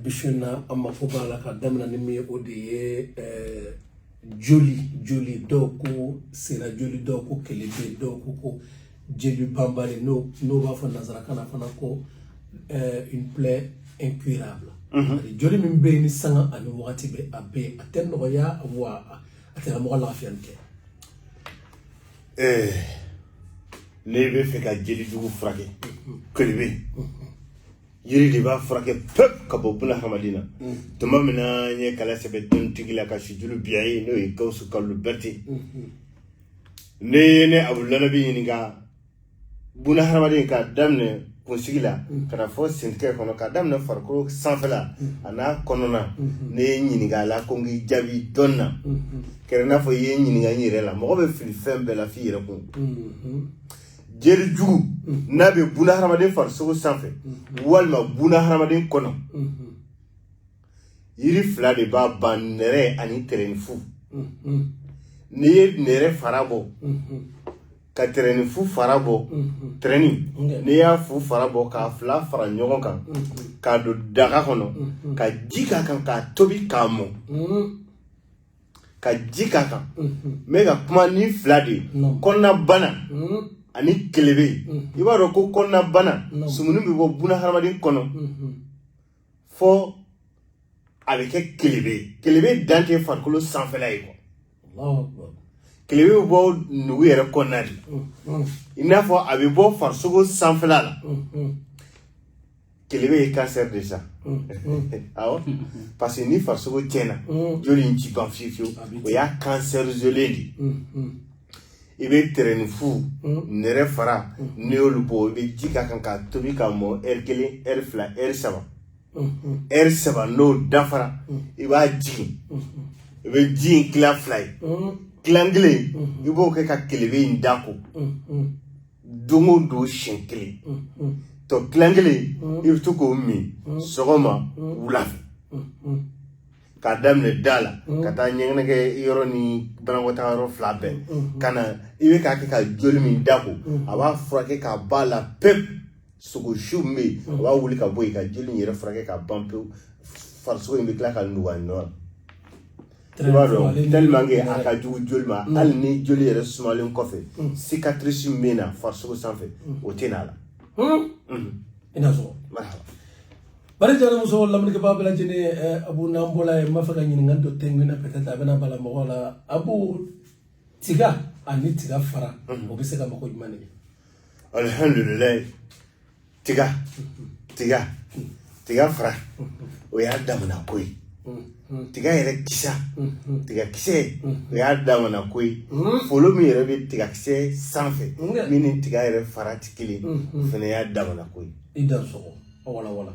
bishuna amakuba la kadamna nimi odiye joli doku sera joli doku kelebe doku ko jeli bambale no va fa nazarakana fana ko une plaie incurable. Joli min be ni sanga ani wakati be abe aten no ya wa atela mo la fianke ne be fe ka jeli jugu frake kelebe yiri de ba frake pep ka bo buna hamadina to mamina nye kala sebe don tigila ka shijulu biayi no e kawsu kallu berti ne abulana bi yinga buna hamadina ka damne consigila kana fo sintke kono ka damne farko sanfela ana konona ne yinga la kongi jabi donna kerena fo yinga nyire la mo be fil fembe la fi yire ko jeli jugu nabe buna haramadin farso sanfé walma buna haramadin kono yiri fla de ba banere ani terrain fu ni nere farabo ka terrain fu farabo training ni ya fu farabo ka fla fara nyogon kan ka do daga kono ka jika kan ka tobi kamo ka jika kan mega kuma ni fla de konna bana ani kelebe ibaro ko konna bana sumunu bi bo buna haramadin kono fo avec kelebe dante farkolo sanfela yi ko Allahu akbar kelebe bo nugu yere konnadi ina fo abi bo farsogo sanfela la kelebe est cancer déjà awo parce que ni farsogo tiena joli nchi banfifio o ya cancer joledi ibe terrain fu nere fara neolu bo ibe jika kan ka tobi ka mo erkele erfla ersaba ersaba no dafara iba jiki ibe jin kla fly klangle ibo ke ka kelebe ndako dongo do shenkele to klangle ibtu ko mi sogoma wulafi ka damne dala kata nyengna ke yoro ni bango ta ro flabe kana iwe ka ka joli min dako aba frake ka bala pep sugo shume aba wuli ka boy ka joli ni frake ka bampe farso imbe kla ka nduwa no tibado tellement que aka jugu joli ma al ni joli yere sumalen kofe cicatrice mena farso sanfe o tenala ina so marhaba bari jara muso lamni ke babala jene abu nambola e mafaka nyini ngando tengina petata bana bala mogola abu tiga ani tiga fara o biseka mako jumane alhamdulillah tiga fara o ya damana koy tiga yere kisa tiga kise o ya damana koy folo mi yere be tiga kise sanfe mini tiga yere fara tikili fene ya damana koy idan so wala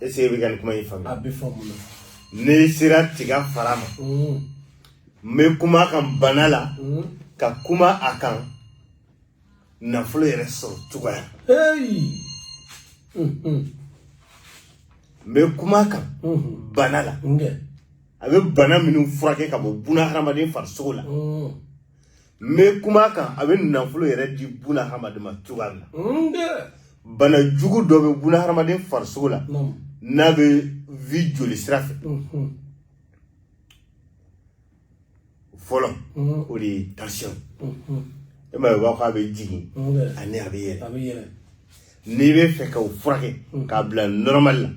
ese bi gan kuma yifam abi famulo ne sira tiga farama me kuma kan banala ka kuma akan na fulo yere so tugaya me kuma kan banala abe bana minu furake ka bo buna haramadin farso la me kuma kan abe na fulo yere di buna haramadin ma tugala bana jugu do be buna haramadin farso la nabe vi joli sirafe folo o di tension e ma ba ko be jigi ani abiyere ni be fe ka frake ka bla normal la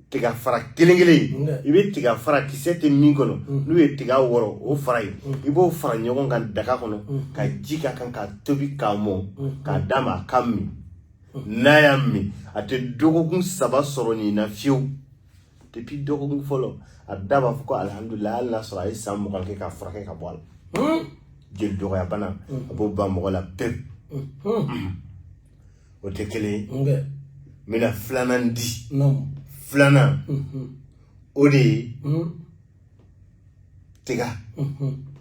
tiga fara kelengele ibe tiga fara kisete min kono nu e tiga woro o fara ibo fara nyogon kan daga kono ka jika kan ka tobi ka mo ka dama kammi nayammi ate dogogun saba soroni na fiu depuis dogogun folo adaba fuko alhamdulillah Allah sura ay sam ko ka frake ka bol jël dogo ya bana abo ba mo la pep o tekele mina flanandi flana odi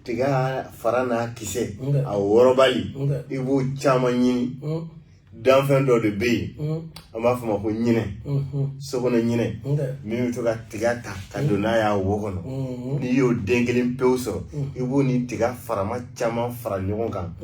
tiga farana kise a worobali ibo chama nyini danfɛn dɔ de bɛ yen an b'a fɔ ma ko ɲinɛ so kɔnɔ ɲinɛ min bɛ to ka tiga ta ka don n'a y'a wo kɔnɔ n'i y'o den kelen pewu sɔrɔ i b'o ni tiga farama caman fara ɲɔgɔn kan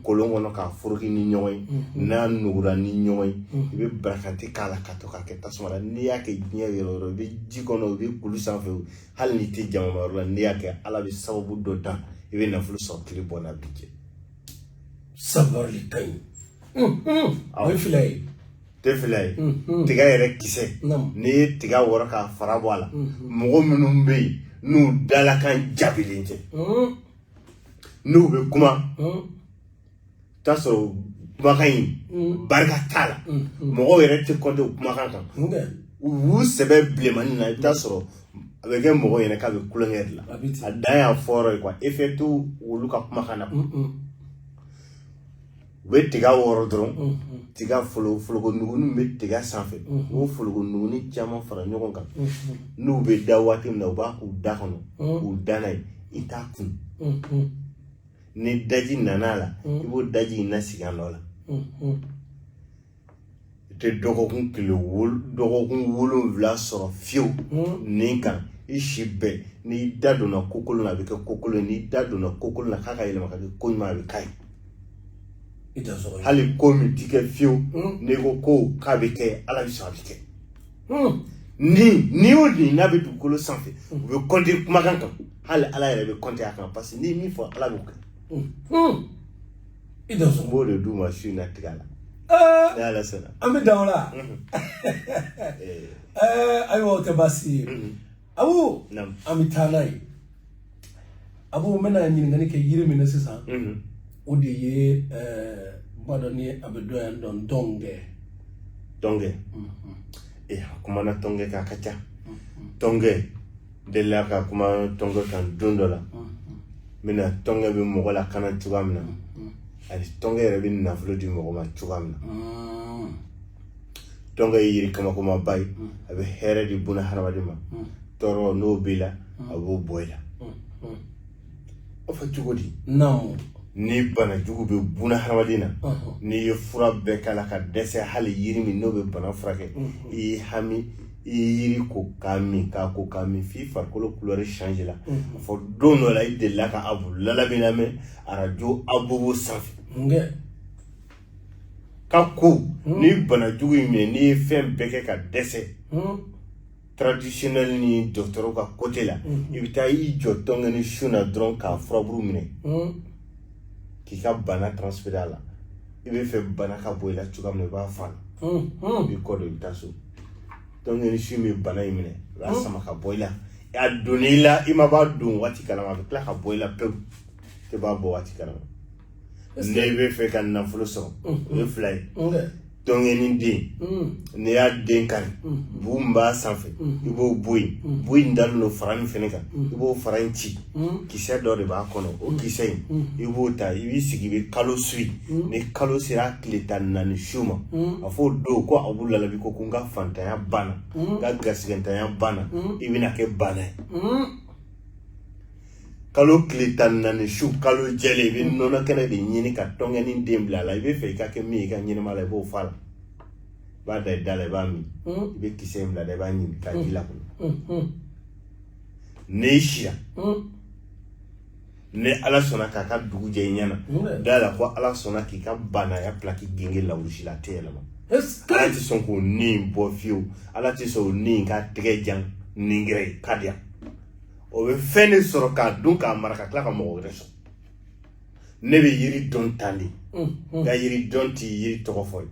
kolon kɔnɔ k'a foroki ni ɲɔgɔn ye n'a nugura ni ɲɔgɔn ye i bɛ barakanti k'a la ka to k'a kɛ tasuma la n'i y'a kɛ diɲɛ yɔrɔ o yɔrɔ i bɛ ji kɔnɔ i bɛ kulu sanfɛ hali n'i tɛ jama yɔrɔ la n'i y'a kɛ ala bɛ sababu dɔ dan i bɛ nafolo sɔrɔ tile bɔ n'a bi jɛ. Sabarili ka ɲi. O ye fila ye. Tɛ fila ye. Tiga yɛrɛ kisɛ. N'i ye tiga wɔrɔ k'a fara bɔ a la. Mɔgɔ minnu bɛ yen n'u dalakan jabilen tɛ. N'u bɛ kuma. T'a sɔrɔ kumakan in barika t'a la. Mɔgɔw yɛrɛ tɛ kɔnte o kumakan kan. U sɛbɛ bilenmanin na i bɛ t'a sɔrɔ a bɛ kɛ mɔgɔ yɛrɛ k'a bɛ kulonkɛ de la. A dan y'a fɔra ye quoi. Effet t'u olu ka kumakan na. U bɛ tiga wɔrɔ dɔrɔn tiga folokonugunin bɛ tiga sanfɛ o folokonugunin caman fara ɲɔgɔn kan n'u bɛ da waati min na u b'a k'u da kɔnɔ k'u da n'a ye i t'a kun ni daji nana la i b'o daji in lasigi a nɔ la i tɛ dɔgɔkun 7 sɔrɔ fiyewu nin kan i si bɛɛ n'i da donna kokolon na a bɛ kɛ kokolon ye n'i da donna kokolon na k'a ka yɛlɛma ka kɛ ko ɲuman a bɛ k'a ye. Hali ko min ti kɛ fiyewu n'i ko k'a bɛ kɛ ala bɛ sɔn a bɛ kɛ ni y'o nin n'a bɛ dugukolo sanfɛ u bɛ kɔnte kumakan kan hali ala yɛrɛ bɛ kɔnte a kan parce que n'i min fɔ ala b'o kɛ i b'o de d'u ma su in na tiga la ni ala sɔnna an bɛ dan o la ayiwa o tɛ baasi ye Abu an bɛ taa n'a ye Abu n bɛna ɲininkali kɛ yiri min na sisan o de ye ba dɔ ni a bɛ dɔ yan dɔn tɔngɛ a kumana tɔngɛ kan a ka ca tɔngɛ delila ka kuma tɔngɛ kan don dɔ la min na tɔngɛ bɛ mɔgɔ la kana cogoya min na ani tɔngɛ yɛrɛ bɛ nafolo di mɔgɔ ma cogoya min na tɔngɛ ye yiri kamakomaba ye a bɛ hɛrɛ di buna hadamaden ma tɔɔrɔ n'o b'i la a b'o bɔ i la o fɔ cogo di ni bana jugu bɛ buna hadamaden na n'i ye fura bɛɛ k'a la ka dɛsɛ hali yiri min n'o bɛ bana furakɛ i ye hami i ye yiri ko k'a min f'i farikolo couleur change la fɔ don dɔ la i delila ka Abu Lalabi lamɛn arajo Abubu sanfɛ ka ko ni bana jugu in minɛ n'i ye fɛn bɛɛ kɛ ka dɛsɛ traditionnel ni docteur ka côté la i bɛ taa i jɔ tɔngɛ ni su na dɔrɔn k'a furaburu minɛ k'i ka bana transférer a la i bɛ fɛ bana ka bɔ i la cogoya min na i b'a fɔ a la i b'i kɔ don i bɛ taa so tɔngɛ ni su min bana in minɛ i b'a sama ka bɔ i la a donna i la i ma b'a don waati kalama a bɛ tila ka bɔ i la pewu i b'a bɔ waati kalama ne bɛ fɛ ka nafolo sɔrɔ o ye fila ye tɔngɛ ni den n'i y'a den kari bu min b'a sanfɛ i b'o bo yen bo in dalen don fara min fɛnɛ kan i b'o fara in ci kisɛ dɔ de b'a kɔnɔ o kisɛ in i b'o ta i b'i sigi i bɛ kalo suwi ni kalo sera tile 14 su ma a fɔ don ko Abu Lalabi ko n ka fantanya banna n ka gasigɛntanya banna i bɛna kɛ bana ye kalo tile 14 su kalo jɛlen i bɛ nɔnɔ kɛnɛ de ɲini ka tɔngɛ ni den bila a la i bɛ fɛ i ka kɛ min ye i ka ɲɛnɛma la i b'o fɔ a la i b'a da i da la i b'a min i bɛ kisɛ in bila da i b'a ɲimi k'a ji la kɔnɔ n'i sira ni ala sɔnna k'a ka dugu jɛ i ɲɛna da la ko ala sɔnna k'i ka banaya pilaki genge lawusi la a tɛ yɛlɛma ala tɛ sɔn k'o nin bɔ fiyewu ala tɛ sɔn o nin ka tɛgɛ jan nin gɛrɛ ye ka diya o bɛ fɛn de sɔrɔ k'a dun k'a mara ka tila ka mɔgɔ wɛrɛ sɔrɔ ne bɛ yiri dɔn tan de nka yiri dɔn tɛ yiri tɔgɔ fɔ ye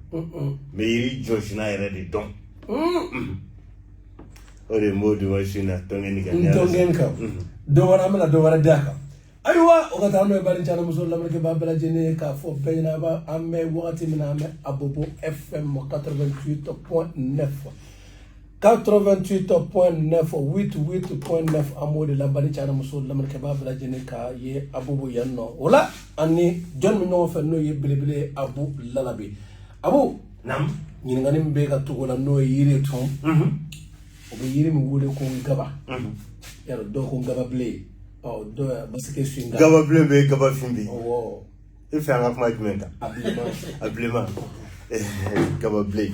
mɛ yiri jɔnsina yɛrɛ de dɔn o de m'o di ma su na tɔngɛni kan dɔ wɛrɛ an bɛna dɔ wɛrɛ d'a kan ayiwa o ka taa n'o ye Bani Cana muso lamɛnnikɛbaa bɛɛ lajɛlen ye k'a fɔ bɛɛ ɲɛna an bɛ wagati min na an bɛ Abubu FM 88.9 88.9 88.9 an b'o de la Bani Cana muso lamɛnnikɛbaa bɛɛ lajɛlen ka ye Abubu yan nɔ o la ani jɔn min ɲɔgɔn fɛ n'o ye belebele Abu Lalabi Abu ɲininkali min bɛ ka tugu la n'o ye yiri tun o bɛ yiri min wele ko gaba yàrá dɔw ko gababilen dɔw parce que sun gababilen bɛ gabafin bɛ i fɛ an ka kuma jumɛn kan a bilenman Gaba bilen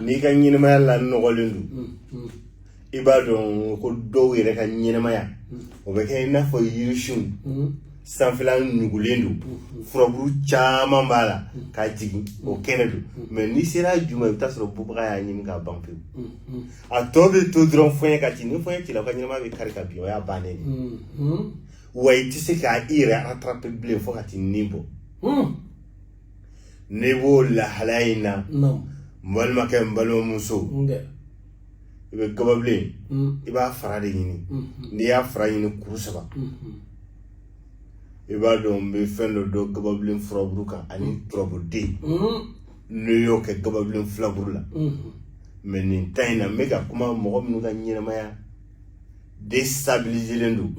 ni ka ɲinamaya la nɔgɔlen don I b'a dɔn ko dɔw yɛrɛ ka ɲinamaya o bɛ kɛ I n'a fɔ yirisun sanfɛla nugulen don furaburu caman b'a la k'a jigin o kɛnɛ don mais n'i sera juma I bɛ taa sɔrɔ bubaga y'a ɲimi k'a ban pewu a tɔ bɛ to dɔrɔn fɔɲɛ ka ci ni fɔɲɛ cila o ka ɲinamaya bɛ kari ka bin o y'a bannen wa I tɛ se k'a I yɛrɛ rattraper bilen fo ka t'i nin bɔ ne b'o lahalaya in na n balimakɛ n balimamuso I bɛ gababilen I b'a fara de ɲini n'i y'a fara ɲini kuru 3 I b'a dɔn n bɛ fɛn dɔ dɔn gababilen furaburu kan ani turabuden n'o y'o kɛ gababilen filaburu la mais nin temps in na n bɛ ka kuma mɔgɔ minnu ka ɲɛnamaya déstabilisé don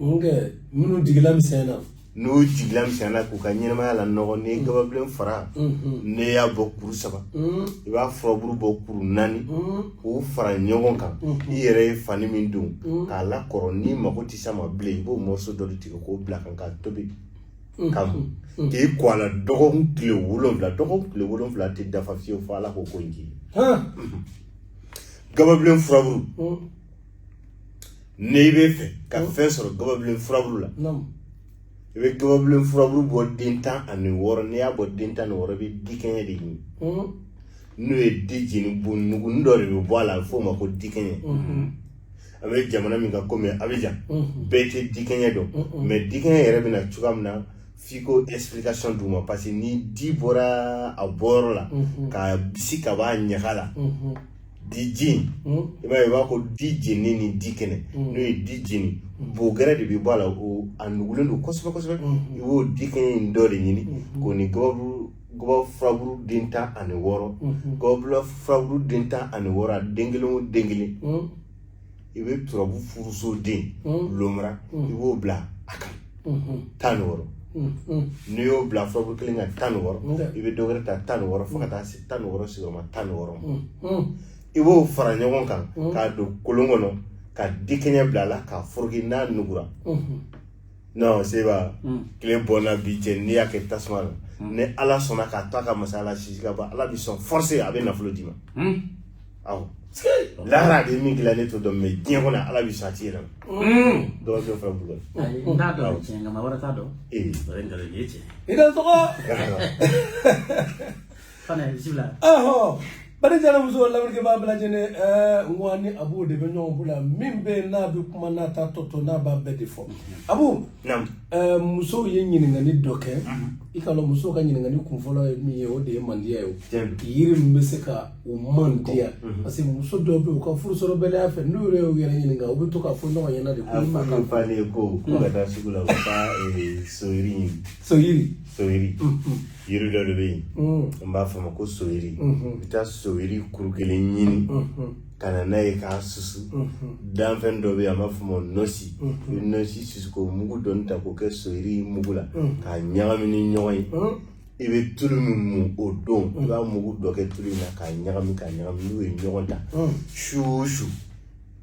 minnu jigila misɛnna n'o jigila misɛnna k'u ka ɲɛnamaya la nɔgɔ n'i ye gababilen fara ne y'a bɔ kuru 3 I b'a furaburu bɔ kuru 4 k'u fara ɲɔgɔn kan I yɛrɛ ye fani min don k'a lakɔrɔ n'i mago tɛ s'a ma bilen I b'o morceau dɔ de tigɛ k'o bila kan k'a tobi ka mɔn k'i kɔ a la dɔgɔkun tile 7 tɛ dafa fiyewu fo Ala k'o ko in k'i gababilen furaburu n'i bɛ fɛ ka fɛn sɔrɔ gababilen furaburu la I bɛ gababilen furaburu bɔ den 16 n'i y'a bɔ den 16 I bɛ dikɛɲɛ de ɲini n'o ye di jeni bon nugunin dɔ de bɛ bɔ a la a bɛ f'o ma ko dikɛɲɛ a bɛ jamana min kan komi Abidjan bɛɛ tɛ dikɛɲɛ dɔn mais dikɛɲɛ yɛrɛ bɛ na cogoya min na f'i ko explication d'u ma parce que ni di bɔra a bɔyɔrɔ la k'a bisi ka bɔ a ɲaga la di jin I b'a ye I b'a ko di jeni ni di kɛnɛ n'o ye di jeni bogɛrɛ de bɛ bɔ a la o a nugulen don kosɛbɛ I b'o dikɛɲɛ in dɔ de ɲini k'o ni gaba furaburu den 16 gaba furaburu den 16 a den kelen o den kelen I bɛ turabu furuso den lomara I b'o bila a kan 16 n'i y'o bila furaburu kelen kan 16 I bɛ dɔ wɛrɛ ta 16 fo ka taa se 16 sigiyɔrɔma 16 I b'o fara ɲɔgɔn kan k'a don kolon kɔnɔ ka dikɛɲɛ bila a la k'a foroki n'a nugura non Seba tile bɔnna bi cɛ n'i y'a kɛ tasuma la ni Ala sɔnna k'a to a ka masaya la sisi ka ban Ala bɛ sɔn forcer a bɛ nafolo d'i ma awɔ lahara de min dilan ne t'o dɔn mais diɲɛ kɔnɔ Ala bɛ sɔn a t'i yɛrɛ ma dɔw bɛ fara bugɔ n t'a dɔn tiɲɛ nka maa wɛrɛ t'a dɔn o ye nkalon ye tiɲɛ I da tɔgɔ fana bisimilah bari jara muso lamɛnnikɛ b'a bɛɛ lajɛlen n ko ani Abu de bɛ ɲɔgɔn bolo min bɛ yen n'a bɛ kuma n'a ta tɔ n'a b'a bɛɛ de fɔ Abu musow ye ɲininkali dɔ kɛ I ka dɔn musow ka ɲininkali kunfɔlɔ ye min ye o de ye mandiya ye yiri min bɛ se ka u mandiya parce que muso dɔw bɛ yen u ka furusɔrɔbaliya fɛ n'u yɛrɛ y'u yɛrɛ ɲininka u bɛ to k'a fɔ ɲɔgɔn ɲɛna de ko fa kan falen ko ka taa sugu la u ka soyiri yiri dɔ de bɛ yen n b'a fɔ a ma ko soyiri I bɛ taa soyiri kuru kelen ɲini ka na n'a ye k'a susu danfɛn dɔ bɛ yen an b'a fɔ o ma nɔsi I bɛ nɔsi susu k'o mugu dɔɔni ta k'o kɛ soyiri mugu la k'a ɲagami ni ɲɔgɔn ye I bɛ tulu min mun o don I b'a mugu dɔ kɛ tulu in na k'a ɲagami n'u ye ɲɔgɔn ta su o su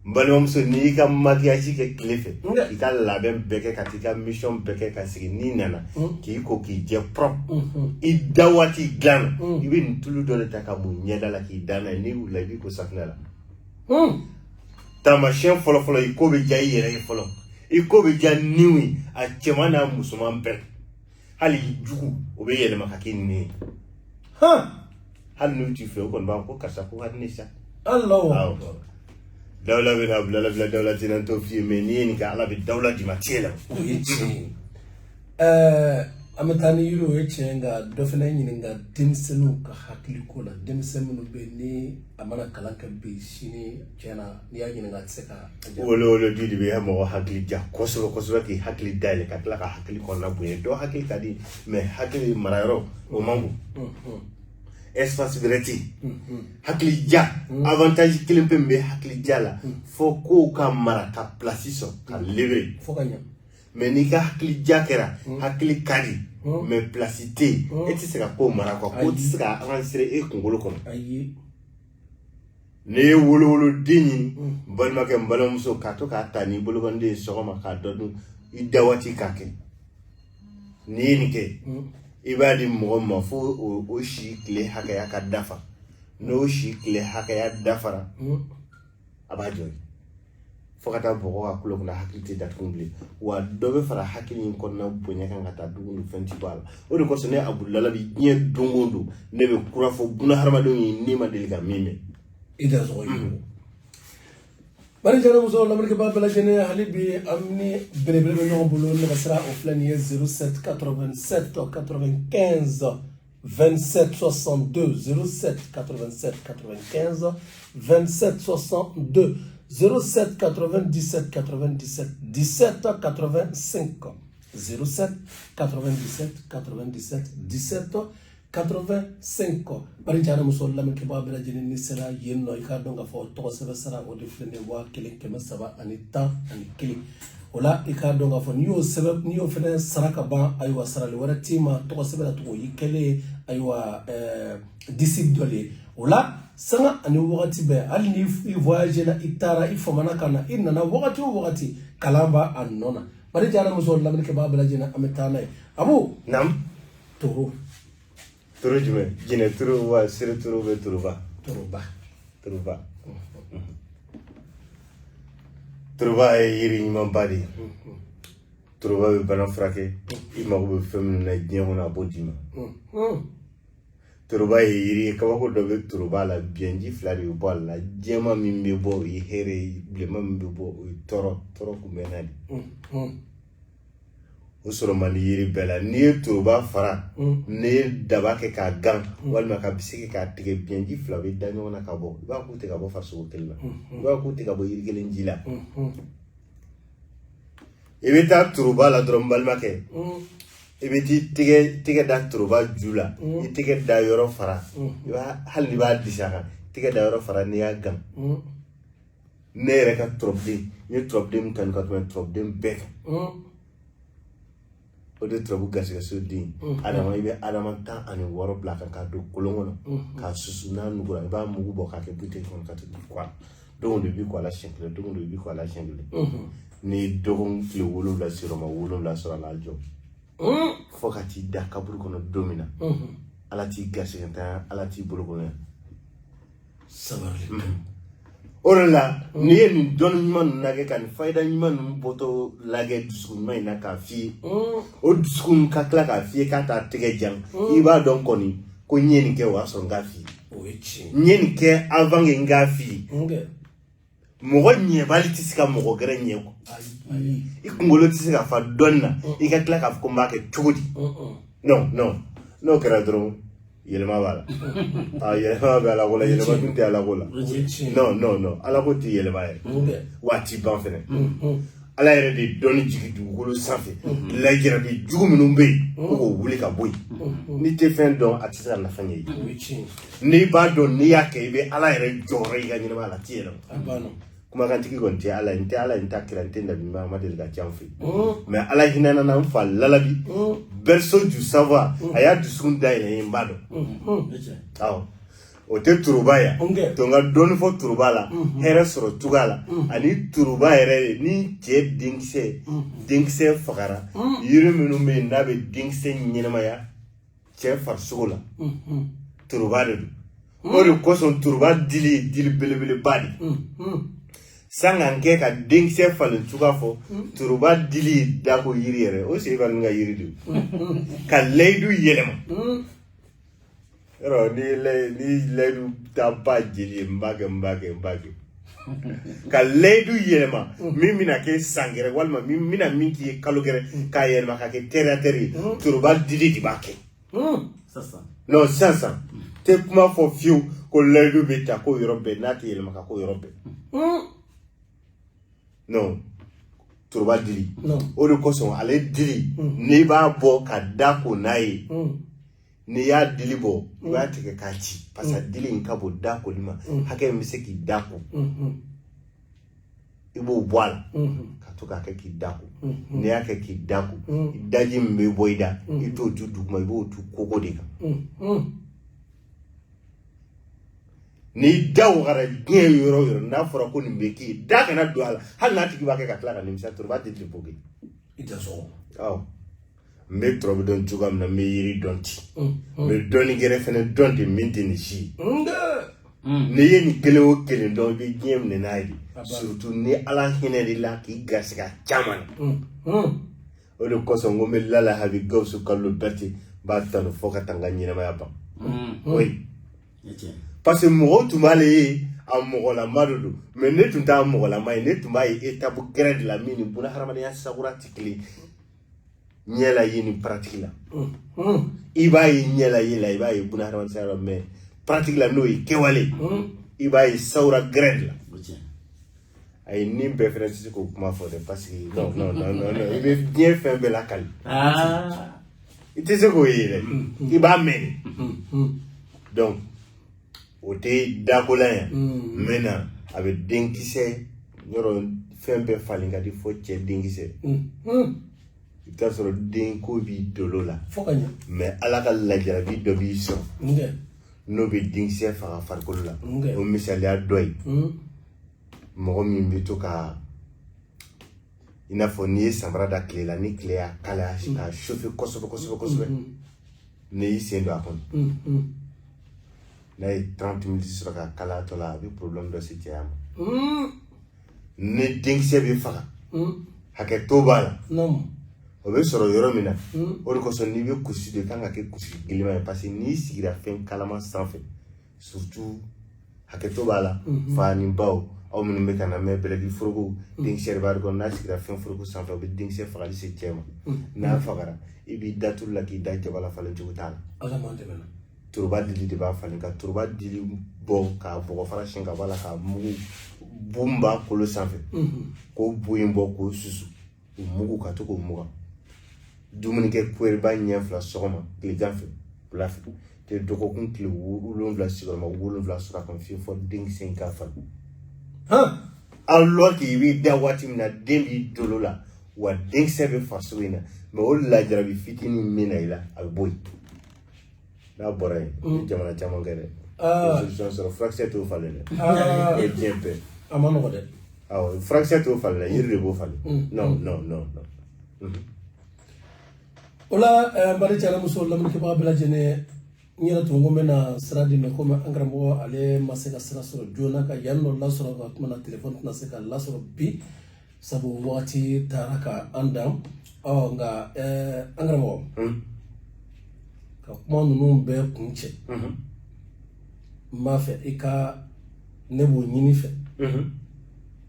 n balimamuso n'i y'i ka maquillage kɛ tile fɛ I ka labɛn bɛɛ kɛ ka t'i ka mission bɛɛ kɛ ka sigi n'i nana k'i ko k'i jɛ propre I da waati dilan na I bɛ nin tulu dɔ de ta ka mun ɲɛda la k'i da n'a ye n'i wulila I b'i ko safunɛ la taamasiyɛn fɔlɔfɔlɔ I ko bɛ diya I yɛrɛ ye fɔlɔ I ko bɛ diya niw ye a cɛman n'a musoman bɛɛ hali jugu o bɛ yɛlɛma ka kɛ nin ye hali n'u t'i fɛ o kɔni b'a fɔ ko karisa ko ka di ne sa dawula bɛ na bila dawula tɛna n t'o f'i ye mais n'i ye nin kɛ Ala bɛ dawula d'i ma tiɲɛ la o ye tiɲɛ an bɛ taa ni yiri o ye tiɲɛ nka dɔ fana ɲininka denmisɛnninw ka hakili ko la denmisɛn minnu bɛ yen ni a mana kalan kɛ bi sini tiɲɛna n'i y'a ɲininka a tɛ se ka wolo di de bɛ mɔgɔ hakili ja kosɛbɛ k'i hakili dayɛlɛ ka tila ka hakili kɔnɔna bonya dɔw hakili ka di mais hakili marayɔrɔ o man bon espace wɛrɛ tɛ yen hakili ja avantage kelen pe min bɛ hakili ja la fo kow ka mara ka place sɔrɔ ka lever fo ka ɲɛ mais n'i ka hakili ja kɛra hakili ka di mais place tɛ yen e tɛ se ka ko mara quoi ko tɛ se ka avancer e kunkolo kɔnɔ n'i ye wolowoloden ɲini n balimakɛ n balimamuso k'a to k'a ta n'i bolokɔniden ye sɔgɔma k'a dɔ dun I da waati k'a kɛ ni ni ke ibadi mo ma fo o shi kle hakaya ka dafa no shi kle hakaya dafara abajo fokata bogo akulo kuna hakilite datungle wa dobe fara hakili ko na bonya kan ngata dugu fenti bala o de ko sene abulala bi nye dongondo ne be kura fo buna harmado ni ma delika mime ida so yo bari jara muso la mulki babala jene halibi amni bele no bolo ne basra au flanier 07 87 95 27 62 07 87 95 27 62 07 97 97 17 85 07 97 97 17 85 bari jara muso lam ke babela jeni ni sera yenno ka donga fo to sebe sara o de flene wa kelen ke masaba ani ta ani kili wala ka donga fo niyo sebe niyo fene saraka ba aywa sara le wara tima to sebe la to yikele aywa disib dole wala sanga ani wakati be ali ni voyage na itara ifomana kana inna na wakati kalamba annona bari jara muso lam ke babela jeni ametana abu nam to turu jume jine turu wa sire turu be turuba turuba e yiri nyman badi turuba be bana frake imago be femna na jemo na bodima turuba e yiri kabako dobe turuba la bienji flari u bol la jema mimbe bo yi here blema mimbe bo toro kumenadi usoro mani yiri bela ni turuba fara ni daba ke ka gan walma ka bisiki ka tige bienji flawe danyo na ka bo ba ku te ka bo farso kelma ba ku te ka bo yiri gelen jila ebeta turuba la drom balma ke ebeti tige da turuba jula tige da yoro fara ba hal ni ba disaka tige da yoro fara ni ya gan ne re ka trobdim kan ka trobdim bek o de trabu gasi din adama ibe adama tan ani woro blaka ka do kolongono ka susu na nugura ba mugu bo ka ke bute kon ka to kwa do de bi kwa la shingle ni dogon le wolo la siro ma wolo la sura la jo fokati da kaburu kono domina ala ti gasi tan ala ti bulu kono sabarli orala ni en don man nage kan fayda man boto lage duskun may na ka fi o duskun ka kla ka fi ka ta tege jang iba don koni ko nyeni ke wa so nga fi nyeni ke avant nga fi mo nye bali tisika mo gere nye ko ikungolo tisika fa donna ika kla ka ko mbake chudi no kera dron yelema bala yelema bala wala yelema tunte ala wala no ala ko ti yelema ye wati ban fene ala yere de doni jigi dugukolo sanfɛ la jira de jugu minnu be ko wuli ka boyi ni te fɛn dɔn a tɛ se ka nafa ɲɛ ye ni b'a dɔn n'i y'a kɛ i bɛ ala yɛrɛ jɔyɔrɔ i ka ɲɛnama la ti yɛlɛma kumakantigi kɔni tɛ ala n tɛ ala n ta kira n tɛ nabi ma deli ka can fɛ mais ala hinɛna na n fa lalabi berceau du savoir a y'a dusukun dayɛlɛ n b'a dɔn awɔ o tɛ turuba ya to n ka dɔɔni fɔ turuba la hɛrɛ sɔrɔ cogoya la ani turuba yɛrɛ ni cɛ denkisɛ fagara yiri minnu bɛ yen n'a bɛ denkisɛ ɲɛnamaya cɛ farisogo la turuba de don o de kosɔn turuba dili belebeleba de sangan kɛ ka denkisɛ falen cogoya fɔ turuba dili dako yiri yɛrɛ o se bali ka yiri de ka layidu yɛlɛma yɔrɔ ni layidu ta ba jeli mbage ka layidu yɛlɛma min bɛna kɛ san gɛrɛ walima min bɛna min k'i ye kalo gɛrɛ k'a yɛlɛma ka kɛ tɛrɛtɛrɛ ye turuba dili de b'a kɛ non sisan tɛ kuma fɔ fiyewu ko layidu bɛ ta ko yɔrɔ bɛɛ n'a tɛ yɛlɛma ka ko yɔrɔ bɛɛ non turuba dili o de kosɔn ale dili n'i b'a bɔ ka da ko n'a ye n'i y'a dili bɔ i b'a tigɛ k'a ci parce que dili in ka bon da koli ma hakɛ min bɛ se k'i da ko i b'o bɔ a la ka to k'a kɛ k'i da ko n'i y'a kɛ k'i da ko daji min bɛ bɔ i da i t'o tu duguma i b'o tu kogo de kan ni da wagara diɲɛ yɔrɔ o yɔrɔ n'a fɔra ko nin bɛ k'i da kana don a la hali n'a tigi b'a kɛ ka tila ka nimisa turuba dili bɔ kɛ i tɛ sɔn awɔ me trobe don jugam na me yiri donti me doni gere fene donti minti ni shi ne ye ni kele o kele don bi gem ne naidi surtout ni ala hinedi la ki gasika chaman o de koso ngome lala habi gawsu kallo berti ba tanu foka tanga nyina ma yaba oui parce que mo tumale a mo la madudu mais ne tunta mo la mai ne tuma e étape grade la mini buna haramani ya sagura tikli nyela yini pratique la iba yi nyela yela iba yi buna haramani sa mais pratique la no yi kewale iba yi saura grade la ay ni préférence ko kuma fo de parce que non il veut bien faire de la cali il te ko yele iba men donc o te dakola mena avec denkise yoro fembe falinga di fo che denkise ita soro denko bi dolola fokanya mais ala ka lajara bi do bi so no be denkise fa farkola o misali a doy mo mi mbito ka ina fo ni sambra da klela ni klea kala ka chauffer kosobe ne yisendo akon na 30 minutes sur ka kala to la bi problème do ci tiam ne ding se bi fa hake to bala non o be soro yoro mina o ko so ni be kusi de kanga ke kusi gilima parce que ni sigira fen kalama sans fait surtout hake to bala fa ni baw o min be kana me bele di frogo ding ser bar go na sigira fen frogo sans fait be ding se fa ali ci tiam na fagara ibi datul la ki da jabala fa len jugutal ala man de bena turba dili de ba falen ka turba dili bo ka bo fara shinga bala ka mugu bumba kolo sanfe ko buyin bo ko susu mugu ka to ko muga dumuni ke puer ba nyafla soma kle ganfe plaf te doko kun kle ulon vla sigor ma ulon vla sura kan fi fo ding sen ka fa alors ki wi da watim na dembi dolola wa ding sebe fasuina me o la jarabi fitini mina ila al boy na boray jamana jamon gere solution sur fraction to fallait et bien peu amano ko de fraction to fallait yirre bo fallait non ola bari chala muso lamni ke babila jene nyela to ngome na sradi me ko angra mo ale maseka sra soro jona ka yanno la soro ka kuma na telephone na seka la soro bi sabu wati taraka andam nga angra mo ka kuma nunu bɛɛ kun cɛ m'a fɛ i ka ne b'o ɲini fɛ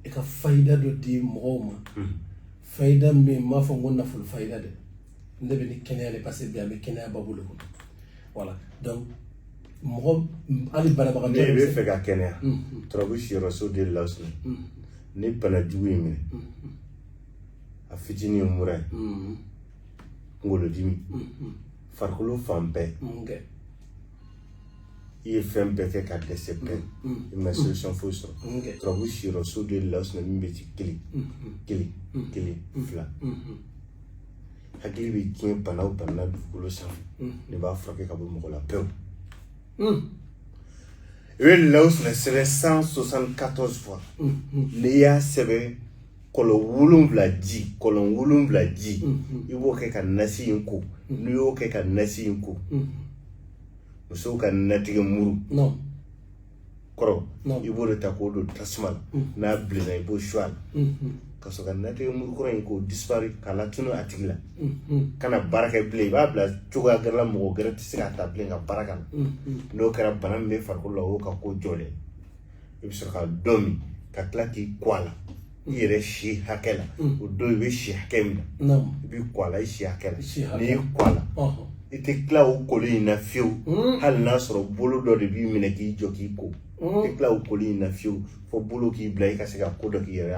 i ka fayida dɔ di mɔgɔw ma fayida min m'a fɔ ko nafolo fayida dɛ ne bɛ ni kɛnɛya de parce que bi an bɛ kɛnɛya babu de kɔnɔ voilà donc mɔgɔ hali banabaga ne bɛ fɛ ka kɛnɛya turabu siyɔrɔ so de lausne ni bana jugu in minɛ a fitinin ye mura ye kunkolo dimi farikolo fan bɛɛ i ye fɛn bɛɛ kɛ ka dɛsɛ bɛɛ i ma solution foyi sɔrɔ turabu siyɔrɔ so de lausne min bɛ ci kelen fila hakili bɛ diɲɛ bana o bana dugukolo sanfɛ ne b'a furakɛ ka bɔ mɔgɔ la pewu i bɛ lausne sɛbɛn 174 fois n'i y'a sɛbɛn kɔlɔn 7 ji i b'o kɛ ka nasi in ko n'i y'o kɛ ka nasi in ko musow ka natigɛ muru kɔrɔ i b'o de ta k'o don tasuma la n'a bilenna i b'o su a la ka sɔrɔ ka natigɛ muru kɔrɔ in k'o disparu k'a latunu a tigi la kana baara kɛ bilen i b'a bila cogoya gɛrɛ la mɔgɔ gɛrɛ tɛ se k'a ta bilen ka baara k'a la n'o kɛra bana min bɛ farikolo la o ka ko jɔlen i bɛ sɔrɔ ka dɔ min ka tila k'i kɔ a la i yɛrɛ si hakɛ la o don i bɛ si hakɛ min na i bɛ kɔ a la i si hakɛ la n'i y'i kɔ a la i tɛ tila o kolo in na fiyewu hali n'a sɔrɔ bolo dɔ de b'i minɛ k'i jɔ k'i ko i tɛ tila o kolo in na fiyewu fo bolo k'i bila i ka se ka ko dɔ k'i yɛrɛ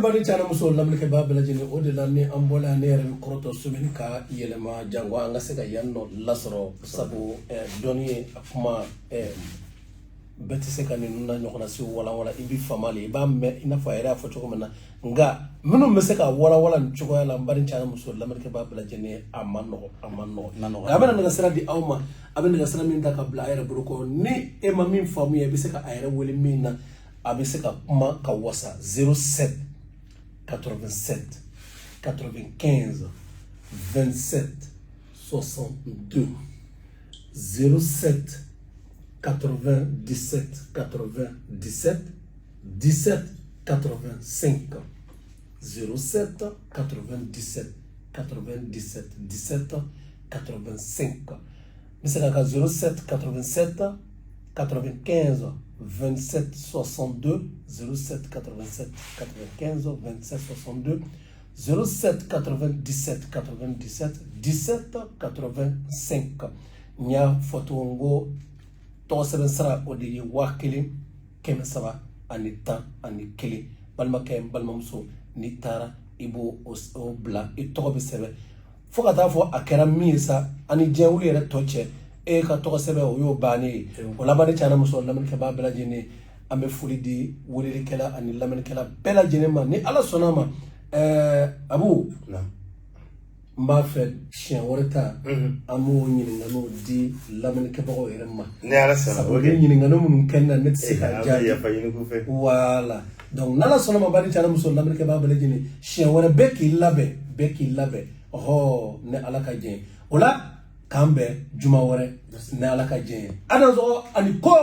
bari cana muso lamni ke babila jini o de la ni an bɔla ne yɛrɛ bɛ kɔrɔtɔ sumini ka yɛlɛma jango an ka se ka yan nɔ lasɔrɔ sabu dɔnni ye a kuma bɛɛ tɛ se ka ninnu na ɲɔgɔnna se walawala i bɛ fama le i b'a mɛn i n'a fɔ a yɛrɛ y'a fɔ cogo min na nka minnu bɛ se ka walawala nin cogoya la n bari cana muso lamni ke babila jini a ma nɔgɔ a bɛna nɛgɛsira di aw ma a bɛ nɛgɛsira min ta ka bila a yɛrɛ bolo kɔ ni e ma min faamu ye i bɛ se ka a yɛrɛ wele min na a bɛ se ka kuma ka wasa 07 87 95 27 62 07 97 97 17 85 07 97 97 17 85 Misaka 07 87 95 27 62 07 87 95 27 62 07 97 97 17 85 nya fotongo to seben sara odi wakili keme saba ani tan ani kili balma kem balmamso ni tara ibo o bla itogo be sebe foka ta fo akera misa ani jewuli re toche e ka to sebe o yo bani o labani chana muso lamen ke ba bela jini ambe fuli di wuri kala ani lamen kala bela jini ma ni ala sonama abu m'a fɛ siɲɛ wɛrɛ ta an b'o ɲininkaliw di lamɛnnikɛbagaw yɛrɛ ma ni ala sɔnna sabu ni ɲininkali minnu kɛ na ne tɛ se ka jaabi wala donc n'ala sɔnna ma bari cana muso lamɛnnikɛbaga bɛɛ lajɛlen siɲɛ wɛrɛ bɛɛ k'i labɛn ɔhɔ ni ala ka jɛn o la k'an bɛn juma wɛrɛ ni ala ka jɛn ye adama sɔgɔ ani ko